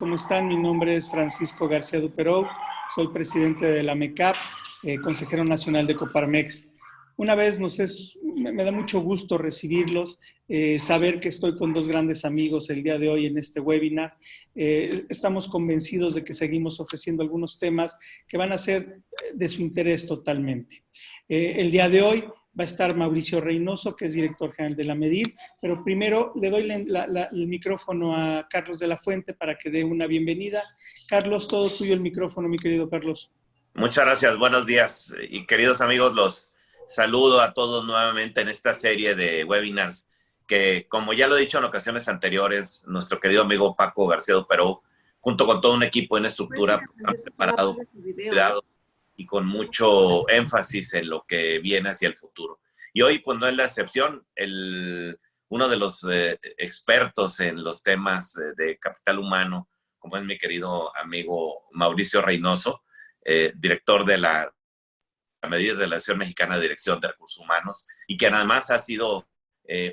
¿cómo están? Mi nombre es Francisco García Duperou, soy presidente de la MECAP, consejero nacional de Coparmex. Una vez me da mucho gusto recibirlos, saber que estoy con dos grandes amigos el día de hoy en este webinar. Estamos convencidos de que seguimos ofreciendo algunos temas que van a ser de su interés totalmente. El día de hoy va a estar Mauricio Reynoso, que es director general de la MEDIR, pero primero le doy el micrófono a Carlos de la Fuente para que dé una bienvenida. Carlos, todo tuyo el micrófono, mi querido Carlos. Muchas gracias, buenos días. Y queridos amigos, los saludo a todos nuevamente en esta serie de webinars que, como ya lo he dicho en ocasiones anteriores, nuestro querido amigo Paco García Duperou, junto con todo un equipo en estructura, han preparado, cuidado y con mucho énfasis en lo que viene hacia el futuro. Y hoy, pues no es la excepción, uno de los expertos en los temas de capital humano, como es mi querido amigo Mauricio Reynoso, director de la MEDIR de la Asociación Mexicana de Dirección de Recursos Humanos, y que además ha sido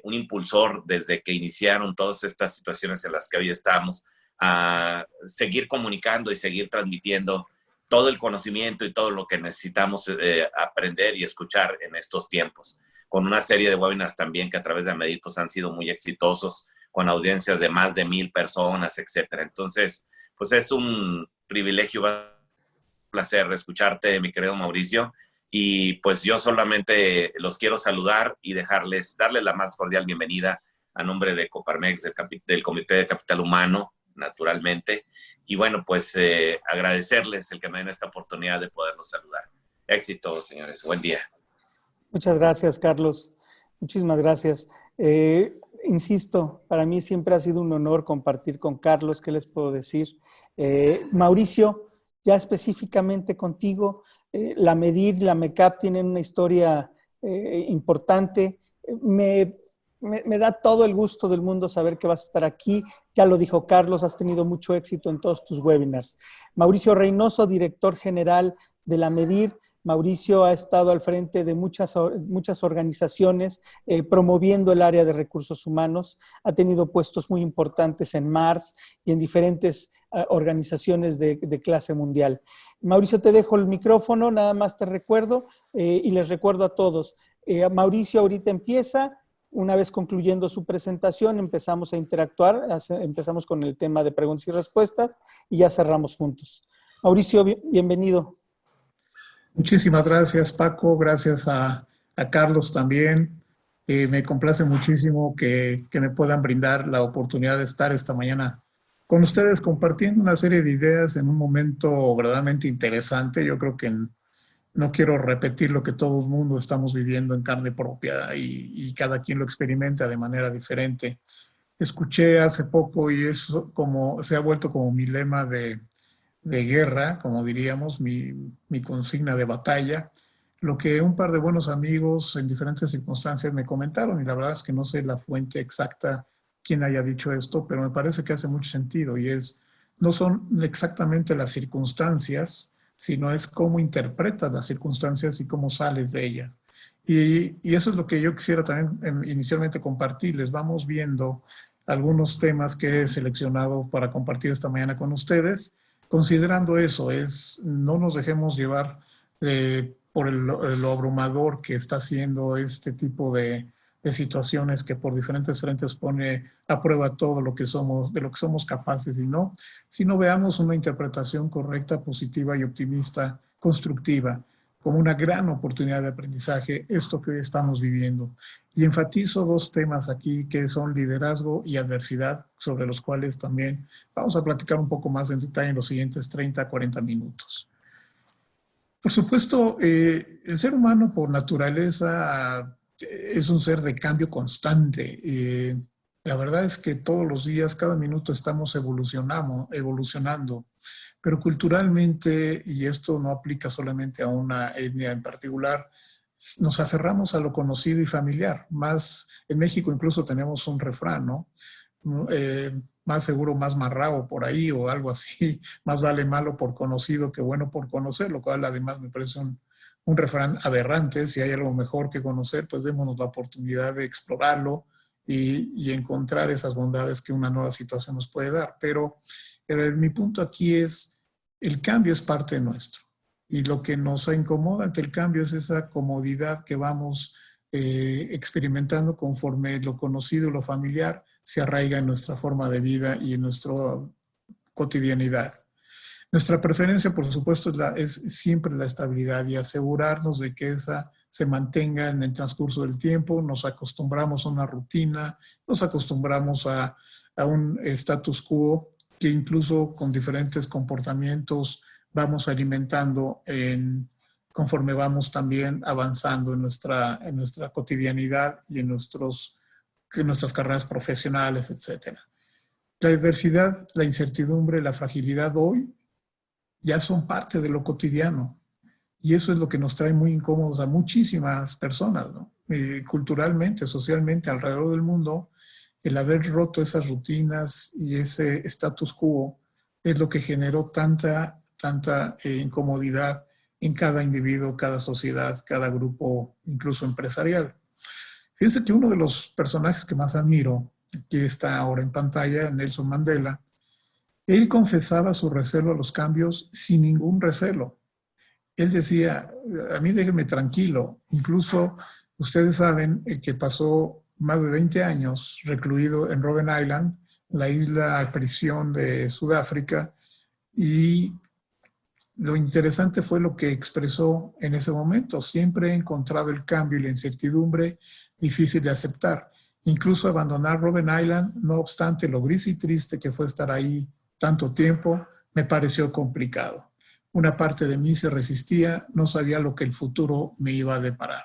un impulsor desde que iniciaron todas estas situaciones en las que hoy estamos, a seguir comunicando y seguir transmitiendo todo el conocimiento y todo lo que necesitamos aprender y escuchar en estos tiempos, con una serie de webinars también que a través de la MEDIR pues, han sido muy exitosos, con audiencias de más de 1,000 personas, etcétera. Entonces, pues es un privilegio, un placer escucharte, mi querido Mauricio, y pues yo solamente los quiero saludar y darles la más cordial bienvenida a nombre de Coparmex, del Comité de Capital Humano, naturalmente. Y bueno, pues agradecerles el que me den esta oportunidad de poderlos saludar. Éxito, señores. Buen día. Muchas gracias, Carlos. Muchísimas gracias. Insisto, para mí siempre ha sido un honor compartir con Carlos. ¿Qué les puedo decir? Mauricio, ya específicamente contigo, la MEDIR, la MECAP tienen una historia importante. Me da todo el gusto del mundo saber que vas a estar aquí. Ya lo dijo Carlos, has tenido mucho éxito en todos tus webinars. Mauricio Reynoso, director general de la MEDIR. Mauricio ha estado al frente de muchas organizaciones promoviendo el área de recursos humanos. Ha tenido puestos muy importantes en Mars y en diferentes organizaciones de clase mundial. Mauricio, te dejo el micrófono, nada más te recuerdo y les recuerdo a todos. Mauricio ahorita empieza. Una vez concluyendo su presentación, empezamos a interactuar, empezamos con el tema de preguntas y respuestas y ya cerramos juntos. Mauricio, bienvenido. Muchísimas gracias, Paco. Gracias a Carlos también. Me complace muchísimo que me puedan brindar la oportunidad de estar esta mañana con ustedes compartiendo una serie de ideas en un momento verdaderamente interesante. Yo creo que no quiero repetir lo que todo el mundo estamos viviendo en carne propia y cada quien lo experimenta de manera diferente. Escuché hace poco y eso se ha vuelto como mi lema de guerra, como diríamos, mi consigna de batalla, lo que un par de buenos amigos en diferentes circunstancias me comentaron, y la verdad es que no sé la fuente exacta quién haya dicho esto, pero me parece que hace mucho sentido, y no son exactamente las circunstancias, sino es cómo interpretas las circunstancias y cómo sales de ellas. Y eso es lo que yo quisiera también inicialmente compartirles. Vamos viendo algunos temas que he seleccionado para compartir esta mañana con ustedes. Considerando eso, no nos dejemos llevar por lo abrumador que está haciendo este tipo de situaciones que por diferentes frentes pone a prueba todo lo que somos, de lo que somos capaces, sino veamos una interpretación correcta, positiva y optimista, constructiva, como una gran oportunidad de aprendizaje, esto que hoy estamos viviendo. Y enfatizo dos temas aquí que son liderazgo y adversidad, sobre los cuales también vamos a platicar un poco más en detalle en los siguientes 30 a 40 minutos. Por supuesto, el ser humano por naturaleza es un ser de cambio constante. La verdad es que todos los días, cada minuto estamos evolucionando, pero culturalmente, y esto no aplica solamente a una etnia en particular, nos aferramos a lo conocido y familiar. Más, en México incluso tenemos un refrán, ¿no? Más seguro, más marrao por ahí o algo así. Más vale malo por conocido que bueno por conocer, lo cual además me parece un refrán aberrante. Si hay algo mejor que conocer, pues démonos la oportunidad de explorarlo y encontrar esas bondades que una nueva situación nos puede dar. Pero mi punto aquí es, el cambio es parte nuestro. Y lo que nos incomoda ante el cambio es esa comodidad que vamos experimentando conforme lo conocido, lo familiar, se arraiga en nuestra forma de vida y en nuestra cotidianidad. Nuestra preferencia, por supuesto, es siempre la estabilidad y asegurarnos de que esa se mantenga en el transcurso del tiempo. Nos acostumbramos a una rutina, nos acostumbramos a un status quo que incluso con diferentes comportamientos vamos alimentando conforme vamos también avanzando en nuestra cotidianidad y en nuestras carreras profesionales, etc. La adversidad, la incertidumbre, la fragilidad hoy ya son parte de lo cotidiano. Y eso es lo que nos trae muy incómodos a muchísimas personas, ¿no? Culturalmente, socialmente, alrededor del mundo, el haber roto esas rutinas y ese status quo es lo que generó tanta incomodidad en cada individuo, cada sociedad, cada grupo, incluso empresarial. Fíjense que uno de los personajes que más admiro, que está ahora en pantalla, Nelson Mandela, él confesaba su recelo a los cambios sin ningún recelo. Él decía, a mí déjenme tranquilo. Incluso ustedes saben que pasó más de 20 años recluido en Robben Island, la isla prisión de Sudáfrica, y lo interesante fue lo que expresó en ese momento. Siempre he encontrado el cambio y la incertidumbre difícil de aceptar. Incluso abandonar Robben Island, no obstante lo gris y triste que fue estar ahí tanto tiempo, me pareció complicado. Una parte de mí se resistía, no sabía lo que el futuro me iba a deparar.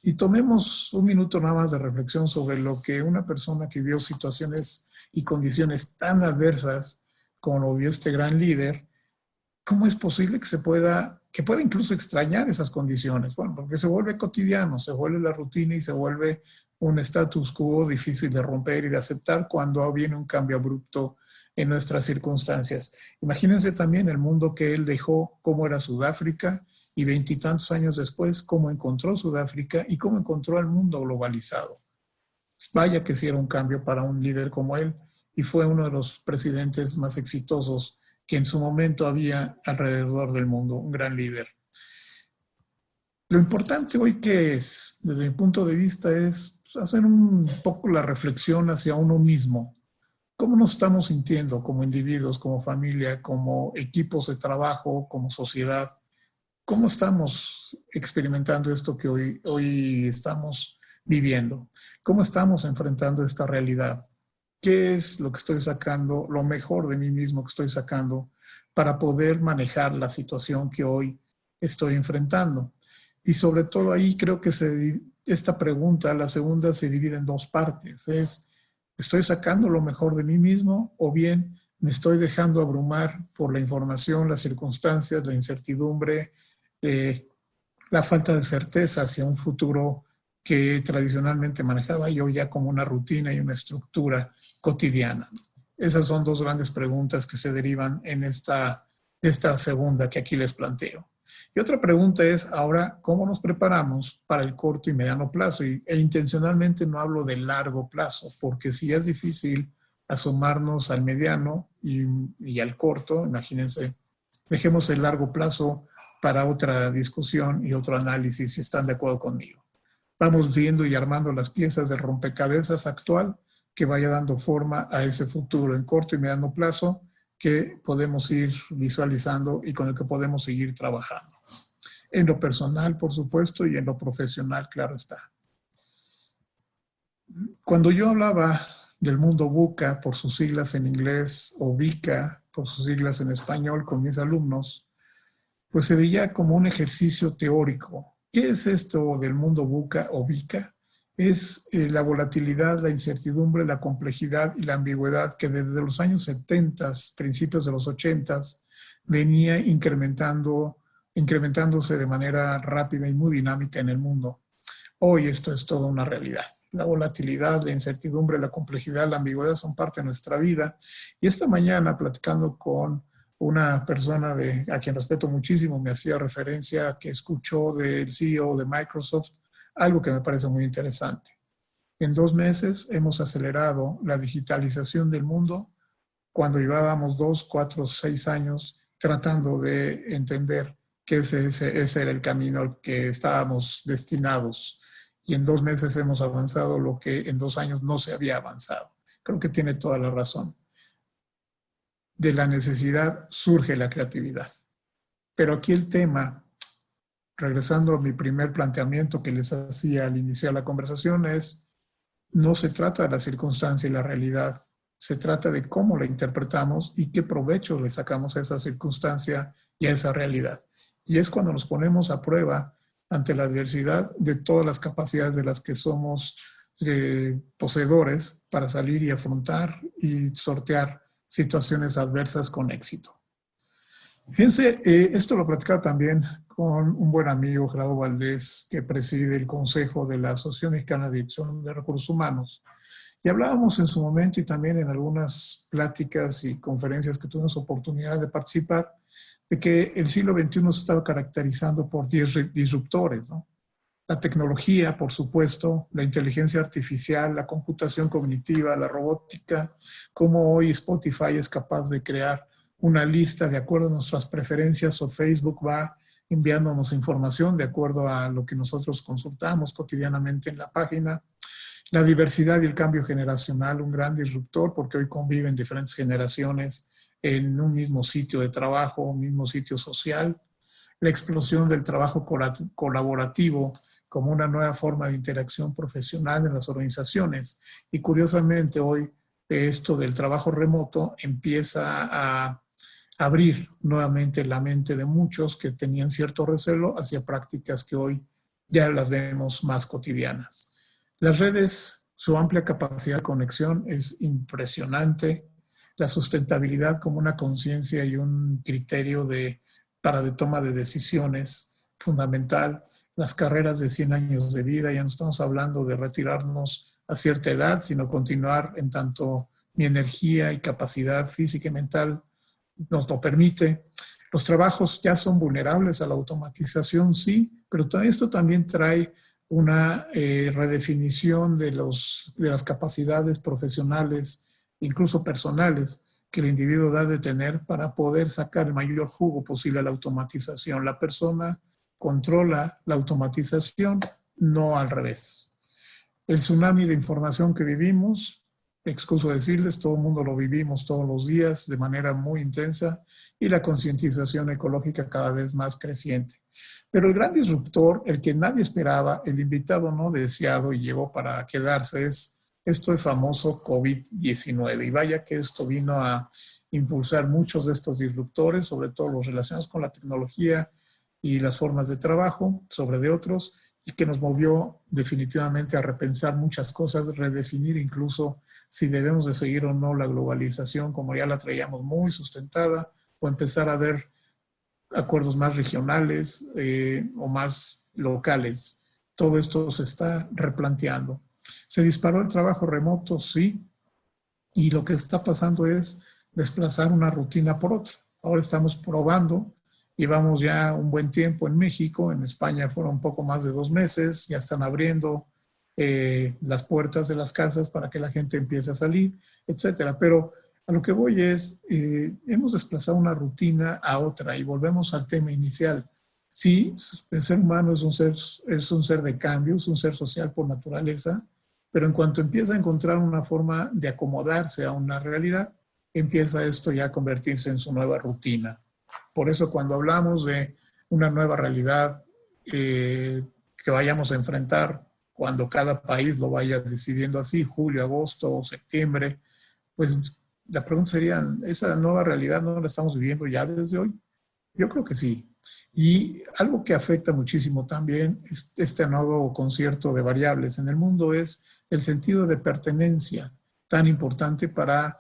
Y tomemos un minuto nada más de reflexión sobre lo que una persona que vio situaciones y condiciones tan adversas como lo vio este gran líder, ¿cómo es posible que pueda incluso extrañar esas condiciones? Bueno, porque se vuelve cotidiano, se vuelve la rutina y se vuelve un status quo difícil de romper y de aceptar cuando viene un cambio abrupto en nuestras circunstancias. Imagínense también el mundo que él dejó, cómo era Sudáfrica, y 20 y tantos años después, cómo encontró Sudáfrica y cómo encontró al mundo globalizado. Vaya que sí era un cambio para un líder como él, y fue uno de los presidentes más exitosos que en su momento había alrededor del mundo, un gran líder. Lo importante hoy que es, desde mi punto de vista, es hacer un poco la reflexión hacia uno mismo. ¿Cómo nos estamos sintiendo como individuos, como familia, como equipos de trabajo, como sociedad? ¿Cómo estamos experimentando esto que hoy estamos viviendo? ¿Cómo estamos enfrentando esta realidad? ¿Qué es lo que estoy sacando, lo mejor de mí mismo que estoy sacando para poder manejar la situación que hoy estoy enfrentando? Y sobre todo ahí creo que esta pregunta, la segunda, se divide en dos partes. ¿Estoy sacando lo mejor de mí mismo o bien me estoy dejando abrumar por la información, las circunstancias, la incertidumbre, la falta de certeza hacia un futuro que tradicionalmente manejaba yo ya como una rutina y una estructura cotidiana? Esas son dos grandes preguntas que se derivan en esta segunda que aquí les planteo. Y otra pregunta es ahora, ¿cómo nos preparamos para el corto y mediano plazo? E intencionalmente no hablo de largo plazo, porque si es difícil asomarnos al mediano y al corto, imagínense, dejemos el largo plazo para otra discusión y otro análisis, si están de acuerdo conmigo. Vamos viendo y armando las piezas del rompecabezas actual que vaya dando forma a ese futuro en corto y mediano plazo que podemos ir visualizando y con el que podemos seguir trabajando. En lo personal, por supuesto, y en lo profesional, claro está. Cuando yo hablaba del mundo VUCA, por sus siglas en inglés, o VICA, por sus siglas en español, con mis alumnos, pues se veía como un ejercicio teórico. ¿Qué es esto del mundo VUCA o VICA? Es la volatilidad, la incertidumbre, la complejidad y la ambigüedad que desde los años 70, principios de los 80, venía incrementándose de manera rápida y muy dinámica en el mundo. Hoy esto es toda una realidad. La volatilidad, la incertidumbre, la complejidad, la ambigüedad son parte de nuestra vida. Y esta mañana, platicando con una persona a quien respeto muchísimo, me hacía referencia a que escuchó del CEO de Microsoft algo que me parece muy interesante. En 2 meses hemos acelerado la digitalización del mundo cuando llevábamos 2, 4, 6 años tratando de entender que ese era el camino al que estábamos destinados. Y en 2 meses hemos avanzado lo que en 2 años no se había avanzado. Creo que tiene toda la razón. De la necesidad surge la creatividad. Pero aquí el tema, regresando a mi primer planteamiento que les hacía al iniciar la conversación, es: no se trata de la circunstancia y la realidad, se trata de cómo la interpretamos y qué provecho le sacamos a esa circunstancia y a esa realidad. Y es cuando nos ponemos a prueba ante la adversidad de todas las capacidades de las que somos poseedores para salir y afrontar y sortear situaciones adversas con éxito. Fíjense, esto lo platicaba también con un buen amigo, Gerardo Valdés, que preside el Consejo de la Asociación Mexicana de Dirección de Recursos Humanos. Y hablábamos en su momento y también en algunas pláticas y conferencias que tuvimos oportunidad de participar, de que el siglo XXI se estaba caracterizando por 10 disruptores, ¿no? La tecnología, por supuesto, la inteligencia artificial, la computación cognitiva, la robótica, cómo hoy Spotify es capaz de crear una lista de acuerdo a nuestras preferencias, o Facebook va enviándonos información de acuerdo a lo que nosotros consultamos cotidianamente en la página. La diversidad y el cambio generacional, un gran disruptor, porque hoy conviven diferentes generaciones en un mismo sitio de trabajo, un mismo sitio social. La explosión del trabajo colaborativo como una nueva forma de interacción profesional en las organizaciones. Y curiosamente hoy esto del trabajo remoto empieza a abrir nuevamente la mente de muchos que tenían cierto recelo hacia prácticas que hoy ya las vemos más cotidianas. Las redes, su amplia capacidad de conexión es impresionante. La sustentabilidad como una conciencia y un criterio de toma de decisiones fundamental. Las carreras de 100 años de vida, ya no estamos hablando de retirarnos a cierta edad, sino continuar en tanto mi energía y capacidad física y mental nos lo permite. Los trabajos ya son vulnerables a la automatización, sí, pero esto también trae una redefinición de las capacidades profesionales, incluso personales, que el individuo da de tener para poder sacar el mayor jugo posible a la automatización. La persona controla la automatización, no al revés. El tsunami de información que vivimos, excuso decirles, todo el mundo lo vivimos todos los días de manera muy intensa, y la concientización ecológica cada vez más creciente. Pero el gran disruptor, el que nadie esperaba, el invitado no deseado y llegó para quedarse, es esto famoso COVID-19. Y vaya que esto vino a impulsar muchos de estos disruptores, sobre todo los relacionados con la tecnología y las formas de trabajo, sobre de otros, y que nos movió definitivamente a repensar muchas cosas, redefinir incluso si debemos de seguir o no la globalización como ya la traíamos muy sustentada, o empezar a ver acuerdos más regionales o más locales. Todo esto se está replanteando. ¿Se disparó el trabajo remoto? Sí. Y lo que está pasando es desplazar una rutina por otra. Ahora estamos probando, llevamos ya un buen tiempo en México, en España fueron un poco más de 2 meses, ya están abriendo las puertas de las casas para que la gente empiece a salir, etcétera. Pero a lo que voy es, hemos desplazado una rutina a otra y volvemos al tema inicial. Sí, el ser humano es un ser de cambio, es un ser social por naturaleza, pero en cuanto empieza a encontrar una forma de acomodarse a una realidad, empieza esto ya a convertirse en su nueva rutina. Por eso cuando hablamos de una nueva realidad que vayamos a enfrentar, cuando cada país lo vaya decidiendo así, julio, agosto o septiembre, pues la pregunta sería, ¿esa nueva realidad no la estamos viviendo ya desde hoy? Yo creo que sí. Y algo que afecta muchísimo también este nuevo concierto de variables en el mundo es el sentido de pertenencia, tan importante para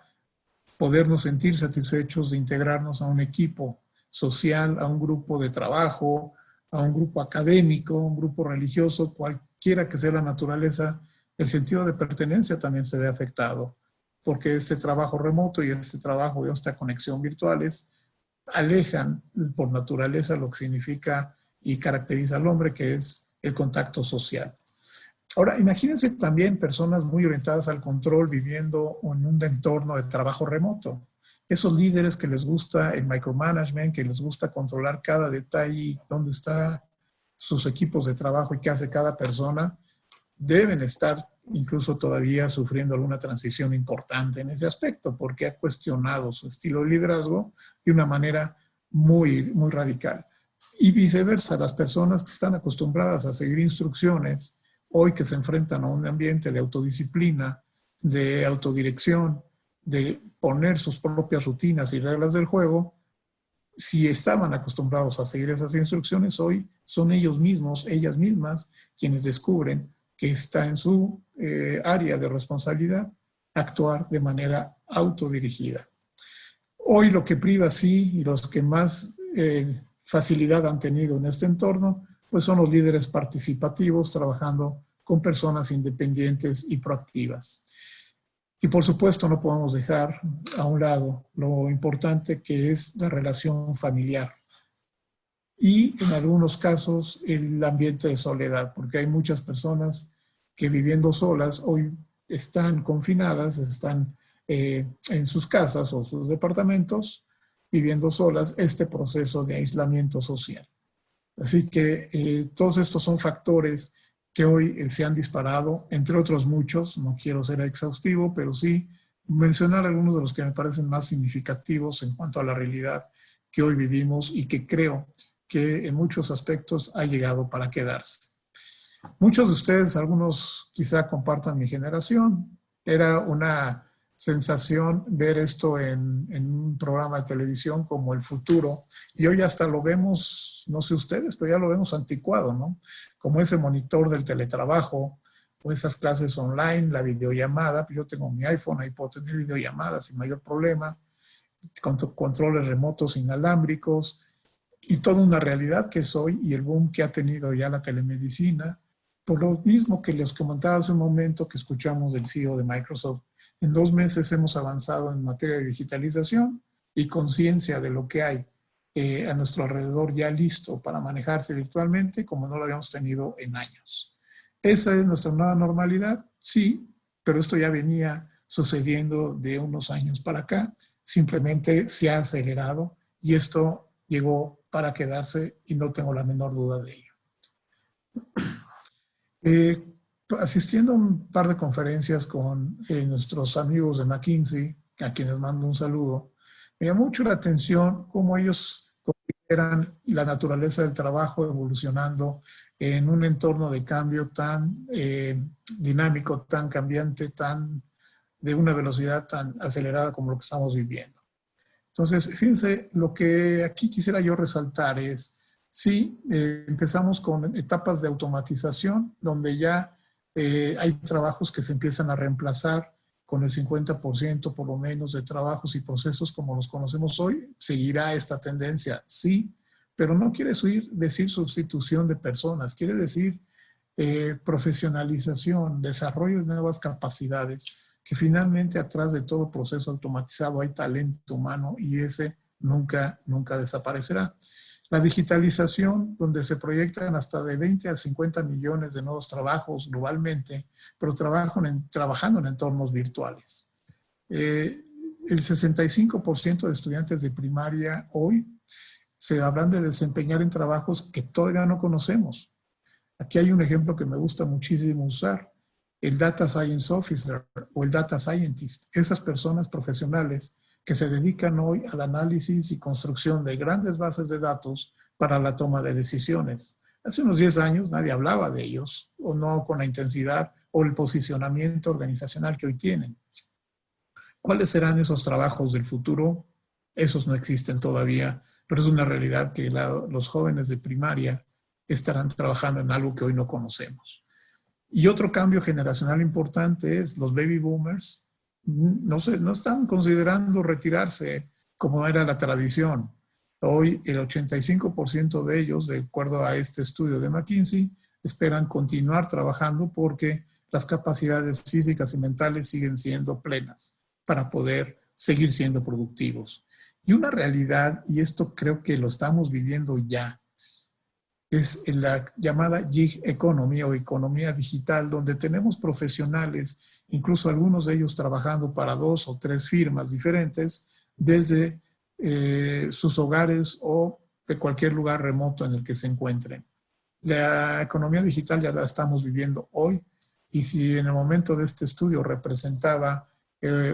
podernos sentir satisfechos de integrarnos a un equipo social, a un grupo de trabajo, a un grupo académico, un grupo religioso, cualquiera que sea la naturaleza. El sentido de pertenencia también se ve afectado, porque este trabajo remoto y este trabajo y esta conexión virtuales alejan por naturaleza lo que significa y caracteriza al hombre, que es el contacto social. Ahora, imagínense también personas muy orientadas al control viviendo en un entorno de trabajo remoto. Esos líderes que les gusta el micromanagement, que les gusta controlar cada detalle, dónde están sus equipos de trabajo y qué hace cada persona, deben estar incluso todavía sufriendo alguna transición importante en ese aspecto, porque ha cuestionado su estilo de liderazgo de una manera muy radical. Y viceversa, las personas que están acostumbradas a seguir instrucciones, hoy que se enfrentan a un ambiente de autodisciplina, de autodirección, de poner sus propias rutinas y reglas del juego, si estaban acostumbrados a seguir esas instrucciones, hoy son ellos mismos, ellas mismas, quienes descubren que está en su área de responsabilidad actuar de manera autodirigida. Hoy lo que priva sí y los que más facilidad han tenido en este entorno, pues son los líderes participativos trabajando con personas independientes y proactivas. Y por supuesto no podemos dejar a un lado lo importante que es la relación familiar y en algunos casos el ambiente de soledad, porque hay muchas personas que viviendo solas hoy están confinadas, están en sus casas o sus departamentos viviendo solas este proceso de aislamiento social. Así que todos estos son factores que hoy se han disparado, entre otros muchos, no quiero ser exhaustivo, pero sí mencionar algunos de los que me parecen más significativos en cuanto a la realidad que hoy vivimos y que creo que en muchos aspectos ha llegado para quedarse. Muchos de ustedes, algunos quizá compartan mi generación, era una sensación ver esto en un programa de televisión como El Futuro, y hoy hasta lo vemos, no sé ustedes, pero ya lo vemos anticuado, ¿no? Como ese monitor del teletrabajo, o esas clases online, la videollamada. Yo tengo mi iPhone, ahí puedo tener videollamadas sin mayor problema, con controles remotos inalámbricos, y toda una realidad que es hoy y el boom que ha tenido ya la telemedicina, por lo mismo que les comentaba hace un momento que escuchamos del CEO de Microsoft. En 2 meses hemos avanzado en materia de digitalización y conciencia de lo que hay a nuestro alrededor ya listo para manejarse virtualmente como no lo habíamos tenido en años. ¿Esa es nuestra nueva normalidad? Sí, pero esto ya venía sucediendo de unos años para acá. Simplemente se ha acelerado y esto llegó para quedarse y no tengo la menor duda de ello. Asistiendo a un par de conferencias con nuestros amigos de McKinsey, a quienes mando un saludo, me llamó mucho la atención cómo ellos consideran la naturaleza del trabajo evolucionando en un entorno de cambio tan dinámico, tan cambiante, tan de una velocidad tan acelerada como lo que estamos viviendo. Entonces, fíjense, lo que aquí quisiera yo resaltar es, sí, empezamos con etapas de automatización, donde ya hay trabajos que se empiezan a reemplazar con el 50% por lo menos de trabajos y procesos como los conocemos hoy. Seguirá esta tendencia, sí, pero no quiere decir sustitución de personas, quiere decir profesionalización, desarrollo de nuevas capacidades, que finalmente atrás de todo proceso automatizado hay talento humano y ese nunca desaparecerá. La digitalización, donde se proyectan hasta de 20 a 50 millones de nuevos trabajos globalmente, pero trabajando en entornos virtuales. El 65% de estudiantes de primaria hoy se hablan de desempeñar en trabajos que todavía no conocemos. Aquí hay un ejemplo que me gusta muchísimo usar, el Data Science Officer o el Data Scientist, esas personas profesionales que se dedican hoy al análisis y construcción de grandes bases de datos para la toma de decisiones. Hace unos 10 años nadie hablaba de ellos, o no con la intensidad o el posicionamiento organizacional que hoy tienen. ¿Cuáles serán esos trabajos del futuro? Esos no existen todavía, pero es una realidad que los jóvenes de primaria estarán trabajando en algo que hoy no conocemos. Y otro cambio generacional importante es los baby boomers no están considerando retirarse como era la tradición. Hoy el 85% de ellos, de acuerdo a este estudio de McKinsey, esperan continuar trabajando porque las capacidades físicas y mentales siguen siendo plenas para poder seguir siendo productivos. Y una realidad, y esto creo que lo estamos viviendo ya, es en la llamada gig economy o economía digital, donde tenemos profesionales, incluso algunos de ellos trabajando para 2 o 3 firmas diferentes, desde sus hogares o de cualquier lugar remoto en el que se encuentren. La economía digital ya la estamos viviendo hoy, y si en el momento de este estudio representaba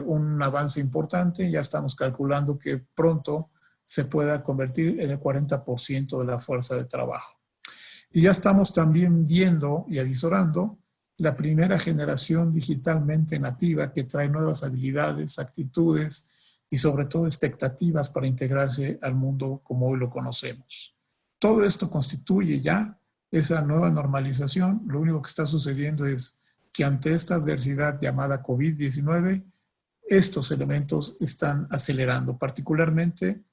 un avance importante, ya estamos calculando que pronto se pueda convertir en el 40% de la fuerza de trabajo. Y ya estamos también viendo y avisorando la primera generación digitalmente nativa que trae nuevas habilidades, actitudes y sobre todo expectativas para integrarse al mundo como hoy lo conocemos. Todo esto constituye ya esa nueva normalización. Lo único que está sucediendo es que ante esta adversidad llamada COVID-19, estos elementos están acelerando, particularmente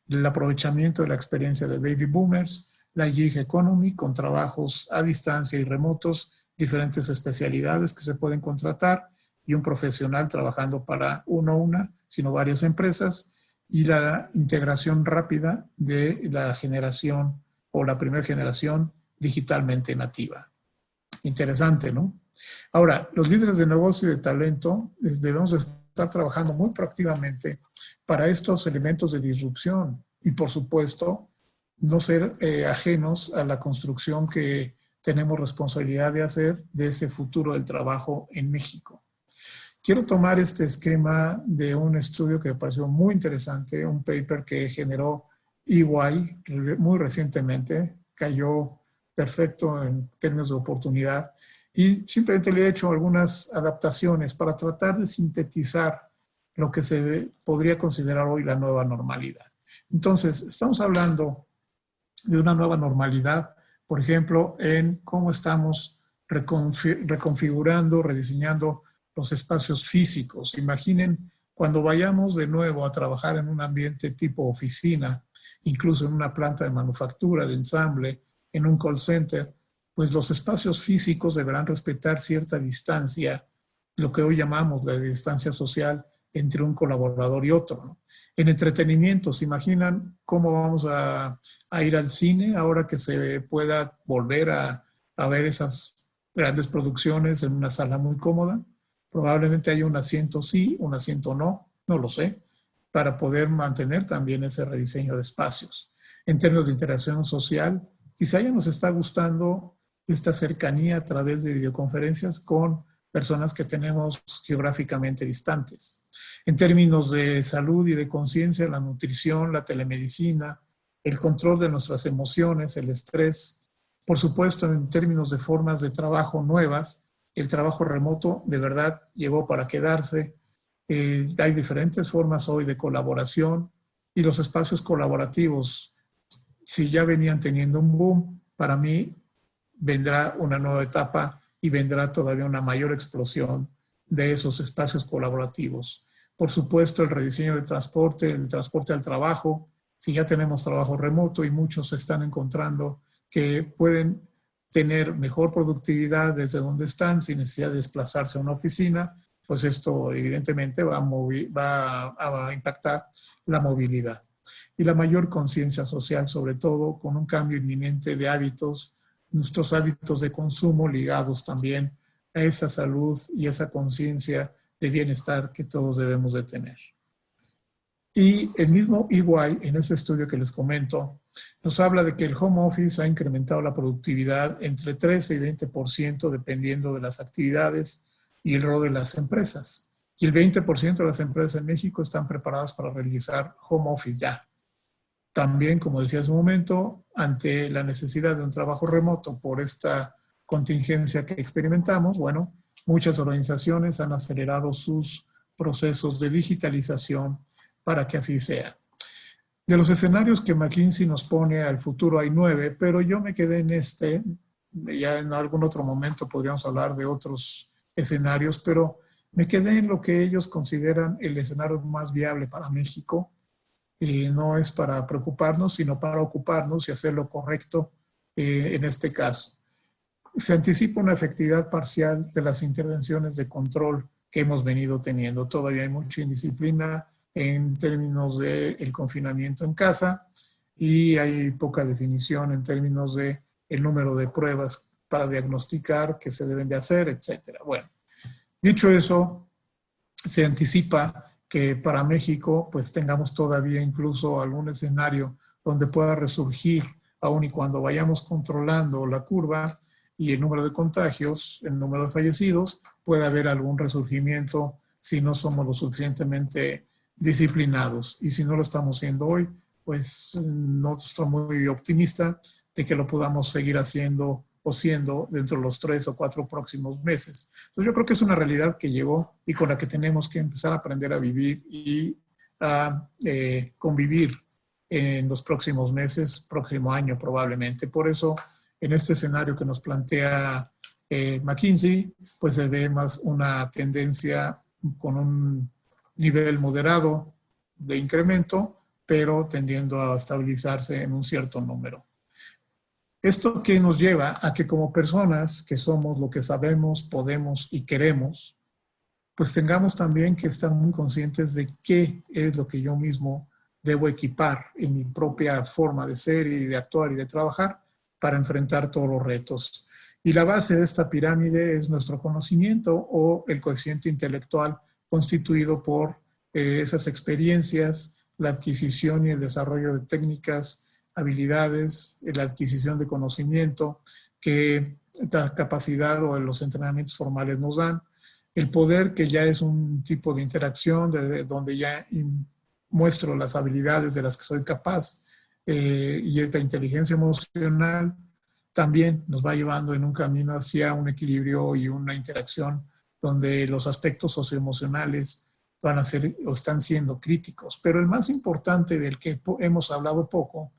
el aprovechamiento de la experiencia de baby boomers, la gig economy con trabajos a distancia y remotos, diferentes especialidades que se pueden contratar y un profesional trabajando para una, sino varias empresas, y la integración rápida de la generación o la primera generación digitalmente nativa. Interesante, ¿no? Ahora, los líderes de negocio y de talento debemos estar trabajando muy proactivamente para estos elementos de disrupción y, por supuesto, no ser ajenos a la construcción que tenemos responsabilidad de hacer de ese futuro del trabajo en México. Quiero tomar este esquema de un estudio que me pareció muy interesante, un paper que generó EY muy recientemente, cayó perfecto en términos de oportunidad, y simplemente le he hecho algunas adaptaciones para tratar de sintetizar lo que se podría considerar hoy la nueva normalidad. Entonces, estamos hablando de una nueva normalidad, por ejemplo, en cómo estamos reconfigurando, rediseñando los espacios físicos. Imaginen cuando vayamos de nuevo a trabajar en un ambiente tipo oficina, incluso en una planta de manufactura, de ensamble, en un call center, pues los espacios físicos deberán respetar cierta distancia, lo que hoy llamamos la distancia social entre un colaborador y otro, ¿no? En entretenimiento, ¿se imaginan cómo vamos a ir al cine ahora que se pueda volver a ver esas grandes producciones en una sala muy cómoda? Probablemente haya un asiento sí, un asiento no, no lo sé, para poder mantener también ese rediseño de espacios. En términos de interacción social, quizá ya nos está gustando esta cercanía a través de videoconferencias con personas que tenemos geográficamente distantes. En términos de salud y de conciencia, la nutrición, la telemedicina, el control de nuestras emociones, el estrés. Por supuesto, en términos de formas de trabajo nuevas, el trabajo remoto de verdad llegó para quedarse. Hay diferentes formas hoy de colaboración, y los espacios colaborativos, si ya venían teniendo un boom, para mí vendrá una nueva etapa y vendrá todavía una mayor explosión de esos espacios colaborativos. Por supuesto, el rediseño del transporte, el transporte al trabajo. Si ya tenemos trabajo remoto y muchos se están encontrando que pueden tener mejor productividad desde donde están sin necesidad de desplazarse a una oficina, pues esto evidentemente va a impactar la movilidad. Y la mayor conciencia social, sobre todo con un cambio inminente de hábitos, nuestros hábitos de consumo ligados también a esa salud y esa conciencia de bienestar que todos debemos de tener. Y el mismo EY, en ese estudio que les comento, nos habla de que el home office ha incrementado la productividad entre 13 y 20% dependiendo de las actividades y el rol de las empresas. Y el 20% de las empresas en México están preparadas para realizar home office ya. También, como decía hace un momento, ante la necesidad de un trabajo remoto por esta contingencia que experimentamos, bueno, muchas organizaciones han acelerado sus procesos de digitalización para que así sea. De los escenarios que McKinsey nos pone al futuro hay 9, pero yo me quedé en este. Ya en algún otro momento podríamos hablar de otros escenarios, pero me quedé en lo que ellos consideran el escenario más viable para México. No es para preocuparnos, sino para ocuparnos y hacer lo correcto en este caso. Se anticipa una efectividad parcial de las intervenciones de control que hemos venido teniendo. Todavía hay mucha indisciplina en términos del confinamiento en casa, y hay poca definición en términos de el número de pruebas para diagnosticar que se deben de hacer, etcétera. Bueno, dicho eso, se anticipa que para México pues tengamos todavía incluso algún escenario donde pueda resurgir, aun y cuando vayamos controlando la curva y el número de contagios, el número de fallecidos, puede haber algún resurgimiento si no somos lo suficientemente disciplinados. Y si no lo estamos haciendo hoy, pues no estoy muy optimista de que lo podamos seguir haciendo o siendo dentro de los 3 o 4 próximos meses. Entonces yo creo que es una realidad que llegó y con la que tenemos que empezar a aprender a vivir y a convivir en los próximos meses, próximo año probablemente. Por eso, en este escenario que nos plantea McKinsey, pues se ve más una tendencia con un nivel moderado de incremento, pero tendiendo a estabilizarse en un cierto número. Esto que nos lleva a que como personas que somos lo que sabemos, podemos y queremos, pues tengamos también que estar muy conscientes de qué es lo que yo mismo debo equipar en mi propia forma de ser y de actuar y de trabajar para enfrentar todos los retos. Y la base de esta pirámide es nuestro conocimiento o el coeficiente intelectual constituido por esas experiencias, la adquisición y el desarrollo de técnicas, habilidades, la adquisición de conocimiento que la capacidad o los entrenamientos formales nos dan, el poder que ya es un tipo de interacción donde ya muestro las habilidades de las que soy capaz y esta inteligencia emocional también nos va llevando en un camino hacia un equilibrio y una interacción donde los aspectos socioemocionales van a ser o están siendo críticos. Pero el más importante del que hemos hablado poco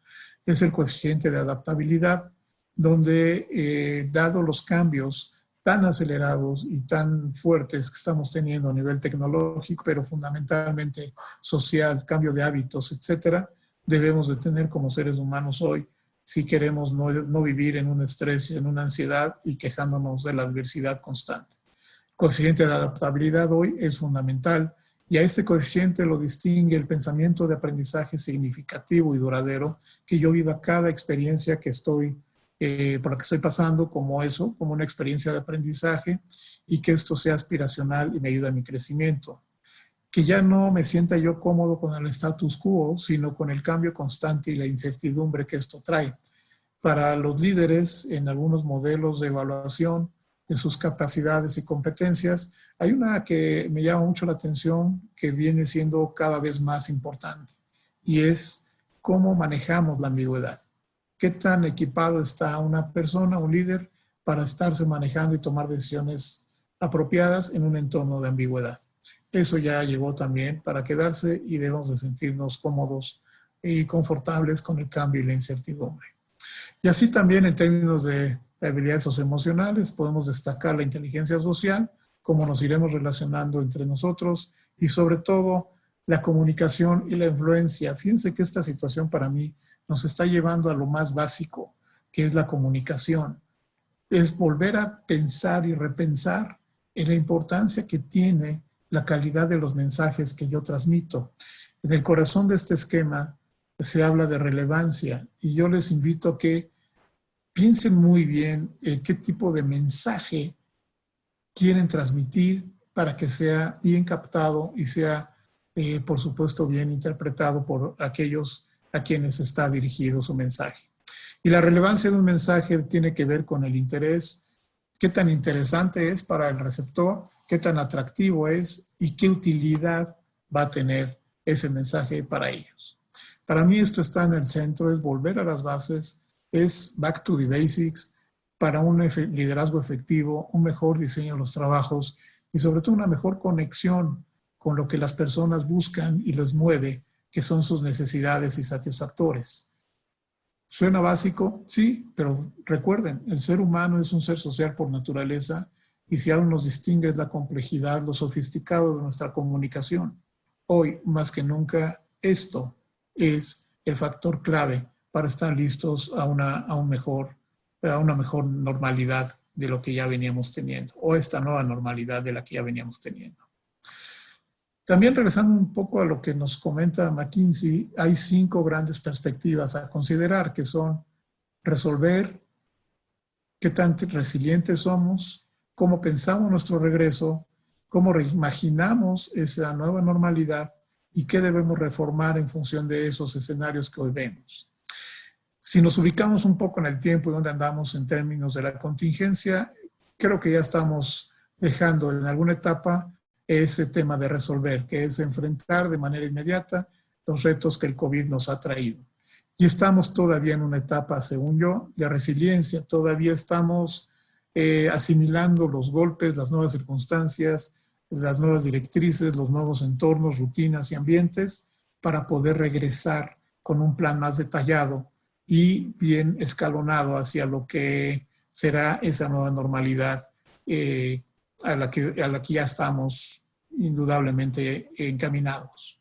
es el coeficiente de adaptabilidad, donde dado los cambios tan acelerados y tan fuertes que estamos teniendo a nivel tecnológico, pero fundamentalmente social, cambio de hábitos, etcétera, debemos de tener como seres humanos hoy si queremos no vivir en un estrés, en una ansiedad y quejándonos de la adversidad constante. El coeficiente de adaptabilidad hoy es fundamental y a este coeficiente lo distingue el pensamiento de aprendizaje significativo y duradero, que yo viva cada experiencia que por la que estoy pasando como eso, como una experiencia de aprendizaje y que esto sea aspiracional y me ayude a mi crecimiento. Que ya no me sienta yo cómodo con el status quo, sino con el cambio constante y la incertidumbre que esto trae. Para los líderes, en algunos modelos de evaluación de sus capacidades y competencias, hay una que me llama mucho la atención, que viene siendo cada vez más importante, y es cómo manejamos la ambigüedad. ¿Qué tan equipado está una persona, un líder, para estarse manejando y tomar decisiones apropiadas en un entorno de ambigüedad? Eso ya llegó también para quedarse y debemos de sentirnos cómodos y confortables con el cambio y la incertidumbre. Y así también en términos de habilidades socioemocionales podemos destacar la inteligencia social, cómo nos iremos relacionando entre nosotros y sobre todo la comunicación y la influencia. Fíjense que esta situación para mí nos está llevando a lo más básico, que es la comunicación. Es volver a pensar y repensar en la importancia que tiene la calidad de los mensajes que yo transmito. En el corazón de este esquema se habla de relevancia y yo les invito a que piensen muy bien qué tipo de mensaje quieren transmitir para que sea bien captado y sea, por supuesto, bien interpretado por aquellos a quienes está dirigido su mensaje. Y la relevancia de un mensaje tiene que ver con el interés, qué tan interesante es para el receptor, qué tan atractivo es y qué utilidad va a tener ese mensaje para ellos. Para mí esto está en el centro, es volver a las bases, es back to the basics para un liderazgo efectivo, un mejor diseño de los trabajos y sobre todo una mejor conexión con lo que las personas buscan y les mueve, que son sus necesidades y satisfactores. ¿Suena básico? Sí, pero recuerden, el ser humano es un ser social por naturaleza y si algo nos distingue es la complejidad, lo sofisticado de nuestra comunicación. Hoy, más que nunca, esto es el factor clave para estar listos a una mejor normalidad de lo que ya veníamos teniendo, o esta nueva normalidad de la que ya veníamos teniendo. También regresando un poco a lo que nos comenta McKinsey, hay 5 grandes perspectivas a considerar, que son resolver, qué tan resilientes somos, cómo pensamos nuestro regreso, cómo reimaginamos esa nueva normalidad y qué debemos reformar en función de esos escenarios que hoy vemos. Si nos ubicamos un poco en el tiempo y donde andamos en términos de la contingencia, creo que ya estamos dejando en alguna etapa ese tema de resolver, que es enfrentar de manera inmediata los retos que el COVID nos ha traído. Y estamos todavía en una etapa, según yo, de resiliencia. Todavía estamos asimilando los golpes, las nuevas circunstancias, las nuevas directrices, los nuevos entornos, rutinas y ambientes para poder regresar con un plan más detallado y bien escalonado hacia lo que será esa nueva normalidad a la que ya estamos indudablemente encaminados.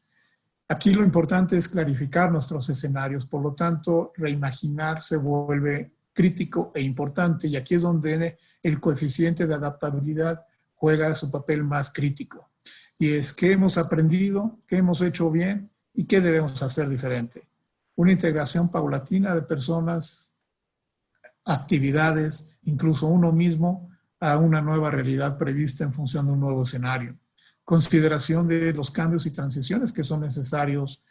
Aquí lo importante es clarificar nuestros escenarios, por lo tanto, reimaginar se vuelve crítico e importante, y aquí es donde el coeficiente de adaptabilidad juega su papel más crítico. Y es qué hemos aprendido, qué hemos hecho bien y qué debemos hacer diferente. Una integración paulatina de personas, actividades, incluso uno mismo, a una nueva realidad prevista en función de un nuevo escenario. Consideración de los cambios y transiciones que son necesarios.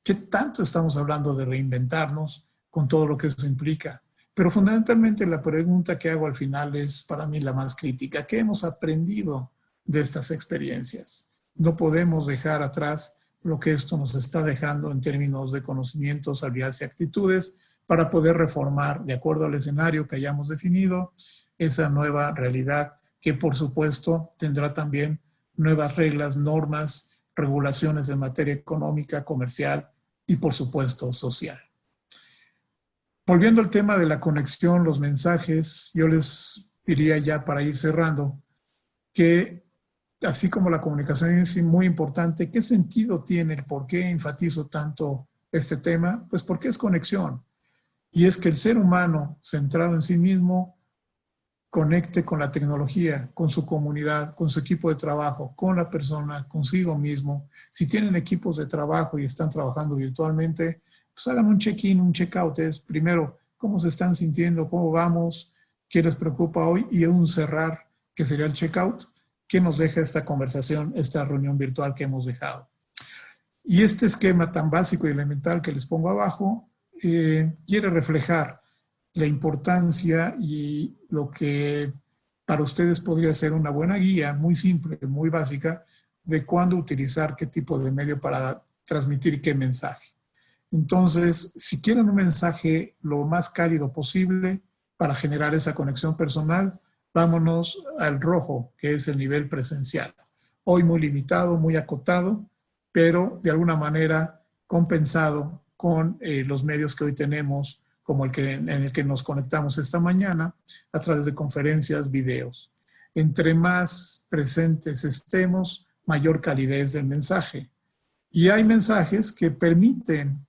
¿Qué tanto estamos hablando de reinventarnos con todo lo que eso implica? Pero fundamentalmente la pregunta que hago al final es para mí la más crítica. ¿Qué hemos aprendido de estas experiencias? No podemos dejar atrás lo que esto nos está dejando en términos de conocimientos, habilidades y actitudes para poder reformar, de acuerdo al escenario que hayamos definido, esa nueva realidad que por supuesto tendrá también nuevas reglas, normas, regulaciones en materia económica, comercial y por supuesto social. Volviendo al tema de la conexión, los mensajes, yo les diría ya para ir cerrando que así como la comunicación es muy importante, ¿qué sentido tiene? ¿Por qué enfatizo tanto este tema? Pues porque es conexión. Y es que el ser humano centrado en sí mismo conecte con la tecnología, con su comunidad, con su equipo de trabajo, con la persona, consigo mismo. Si tienen equipos de trabajo y están trabajando virtualmente, pues hagan un check-in, un check-out. Es primero, cómo se están sintiendo, cómo vamos, qué les preocupa hoy, y un cerrar, que sería el check-out, qué nos deja esta conversación, esta reunión virtual que hemos dejado. Y este esquema tan básico y elemental que les pongo abajo quiere reflejar la importancia y lo que para ustedes podría ser una buena guía, muy simple, muy básica, de cuándo utilizar qué tipo de medio para transmitir qué mensaje. Entonces, si quieren un mensaje lo más cálido posible para generar esa conexión personal, vámonos al rojo, que es el nivel presencial. Hoy muy limitado, muy acotado, pero de alguna manera compensado con los medios que hoy tenemos, como en el que nos conectamos esta mañana, a través de conferencias, videos. Entre más presentes estemos, mayor calidez del mensaje. Y hay mensajes que permiten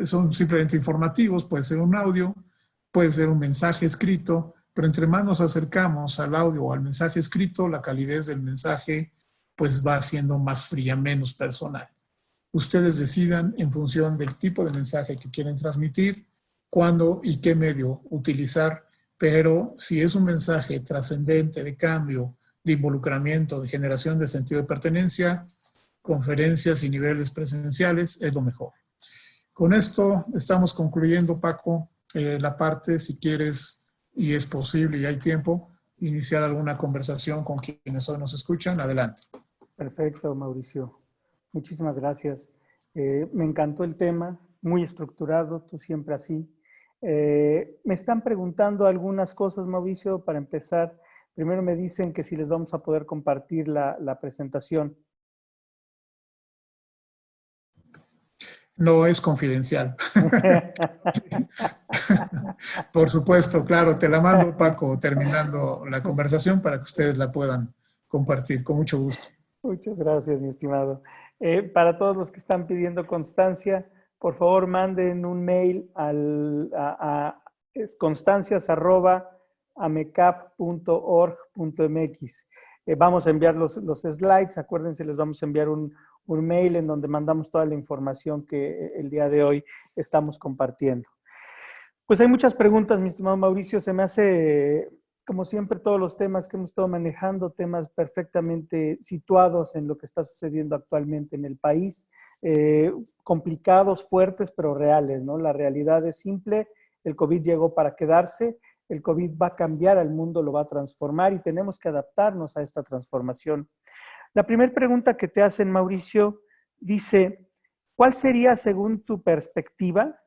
son simplemente informativos, puede ser un audio, puede ser un mensaje escrito, pero entre más nos acercamos al audio o al mensaje escrito, la calidez del mensaje pues va siendo más fría, menos personal. Ustedes decidan en función del tipo de mensaje que quieren transmitir, cuándo y qué medio utilizar, pero si es un mensaje trascendente de cambio, de involucramiento, de generación de sentido de pertenencia, conferencias y niveles presenciales es lo mejor. Con esto estamos concluyendo, Paco, la parte, si quieres y es posible y hay tiempo, iniciar alguna conversación con quienes hoy nos escuchan. Adelante. Perfecto, Mauricio. Muchísimas gracias. Me encantó el tema, muy estructurado, tú siempre así. Me están preguntando algunas cosas, Mauricio, para empezar. Primero me dicen que si les vamos a poder compartir la presentación. No es confidencial. Por supuesto, claro, te la mando, Paco, terminando la conversación para que ustedes la puedan compartir. Con mucho gusto. Muchas gracias, mi estimado. Para todos los que están pidiendo constancia, por favor manden un mail a constancias@amecap.org.mx. Vamos a enviar los slides, acuérdense, les vamos a enviar un mail en donde mandamos toda la información que el día de hoy estamos compartiendo. Pues hay muchas preguntas, mi estimado Mauricio. Se me hace, como siempre, todos los temas que hemos estado manejando, temas perfectamente situados en lo que está sucediendo actualmente en el país, complicados, fuertes, pero reales, ¿no? La realidad es simple, el COVID llegó para quedarse, el COVID va a cambiar al mundo, lo va a transformar y tenemos que adaptarnos a esta transformación. La primera pregunta que te hacen, Mauricio, dice, ¿cuál sería, según tu perspectiva,